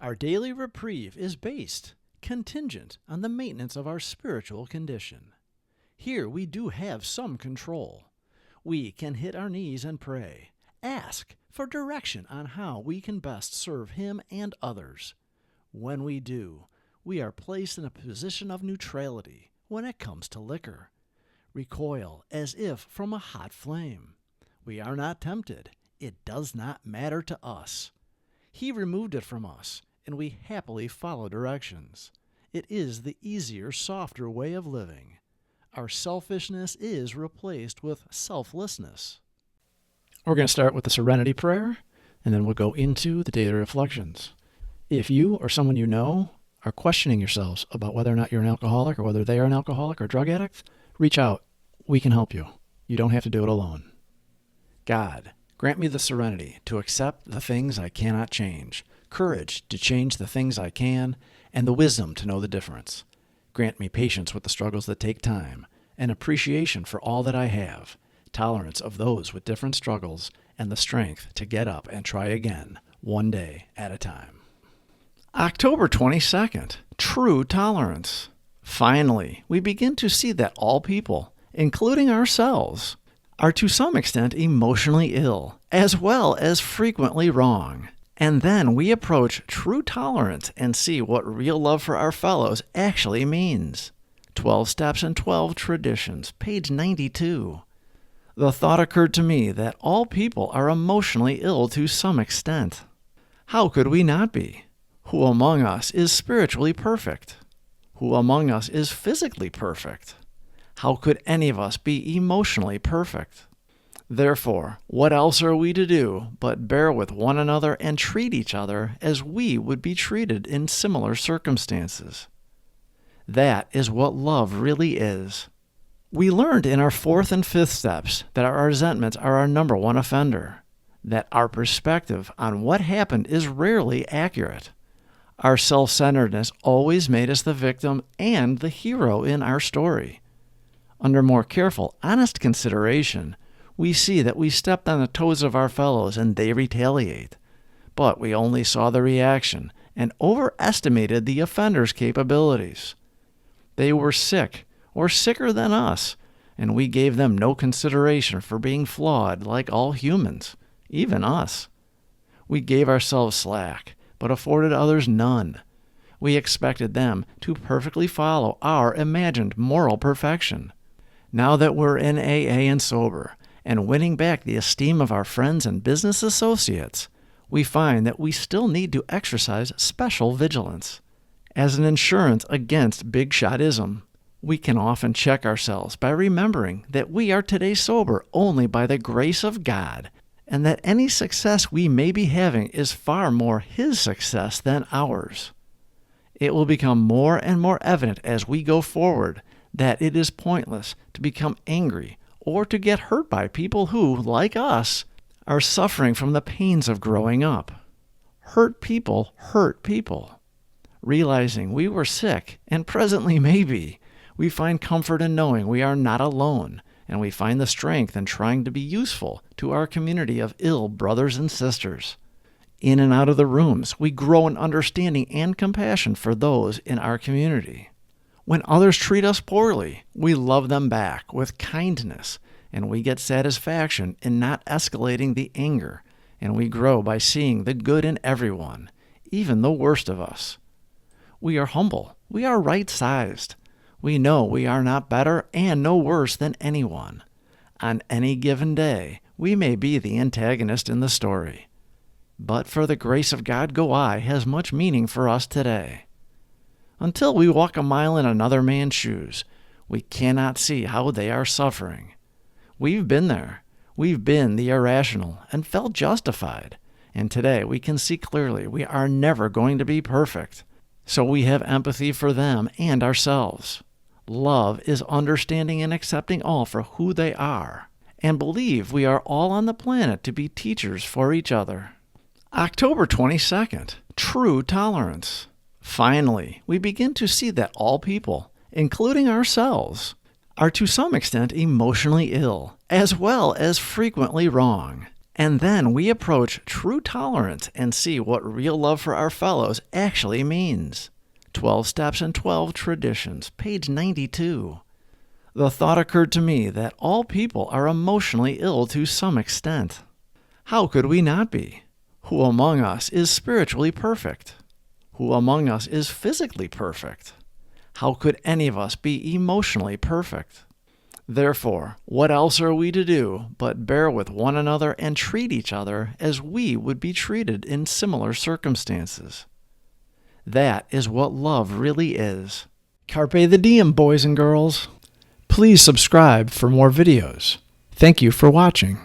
Our daily reprieve is based, contingent on the maintenance of our spiritual condition. Here we do have some control. We can hit our knees and pray, ask for direction on how we can best serve Him and others. When we do, we are placed in a position of neutrality when it comes to liquor. Recoil as if from a hot flame. We are not tempted. It does not matter to us. He removed it from us, and we happily follow directions. It is the easier, softer way of living. Our selfishness is replaced with selflessness. We're going to start with the Serenity Prayer, and then we'll go into the daily reflections. If you or someone you know are questioning yourselves about whether or not you're an alcoholic or whether they are an alcoholic or drug addict, reach out. We can help you. You don't have to do it alone. God, grant me the serenity to accept the things I cannot change, courage to change the things I can, and the wisdom to know the difference. Grant me patience with the struggles that take time, an appreciation for all that I have, tolerance of those with different struggles, and the strength to get up and try again, one day at a time. October 22nd, true tolerance. Finally, we begin to see that all people, including ourselves, are to some extent emotionally ill, as well as frequently wrong. And then we approach true tolerance and see what real love for our fellows actually means. 12 Steps and 12 Traditions, page 92. The thought occurred to me that all people are emotionally ill to some extent. How could we not be? Who among us is spiritually perfect? Who among us is physically perfect? How could any of us be emotionally perfect? Therefore, what else are we to do but bear with one another and treat each other as we would be treated in similar circumstances? That is what love really is. We learned in our 4th and 5th steps that our resentments are our number one offender, that our perspective on what happened is rarely accurate. Our self-centeredness always made us the victim and the hero in our story. Under more careful, honest consideration, we see that we stepped on the toes of our fellows and they retaliate. But we only saw the reaction and overestimated the offender's capabilities. They were sick or sicker than us, and we gave them no consideration for being flawed like all humans, even us. We gave ourselves slack, but afforded others none. We expected them to perfectly follow our imagined moral perfection. Now that we're in AA and sober, and winning back the esteem of our friends and business associates, we find that we still need to exercise special vigilance. As an insurance against big-shotism, we can often check ourselves by remembering that we are today sober only by the grace of God, and that any success we may be having is far more His success than ours. It will become more and more evident as we go forward that it is pointless to become angry or to get hurt by people who, like us, are suffering from the pains of growing up. Hurt people hurt people. Realizing we were sick, and presently may be, we find comfort in knowing we are not alone, and we find the strength in trying to be useful to our community of ill brothers and sisters. In and out of the rooms, we grow in understanding and compassion for those in our community. When others treat us poorly, we love them back with kindness, and we get satisfaction in not escalating the anger, and we grow by seeing the good in everyone, even the worst of us. We are humble. We are right-sized. We know we are not better and no worse than anyone. On any given day, we may be the antagonist in the story. But for the grace of God go I has much meaning for us today. Until we walk a mile in another man's shoes, we cannot see how they are suffering. We've been there. We've been the irrational and felt justified. And today we can see clearly we are never going to be perfect. So we have empathy for them and ourselves. Love is understanding and accepting all for who they are, and believe we are all on the planet to be teachers for each other. October 22nd, true tolerance. Finally, we begin to see that all people, including ourselves, are to some extent emotionally ill, as well as frequently wrong. And then we approach true tolerance and see what real love for our fellows actually means. 12 Steps and 12 Traditions, page 92. The thought occurred to me that all people are emotionally ill to some extent. How could we not be? Who among us is spiritually perfect? Who among us is physically perfect? How could any of us be emotionally perfect? Therefore, what else are we to do but bear with one another and treat each other as we would be treated in similar circumstances? That is what love really is. Carpe the diem, boys and girls. Please subscribe for more videos. Thank you for watching.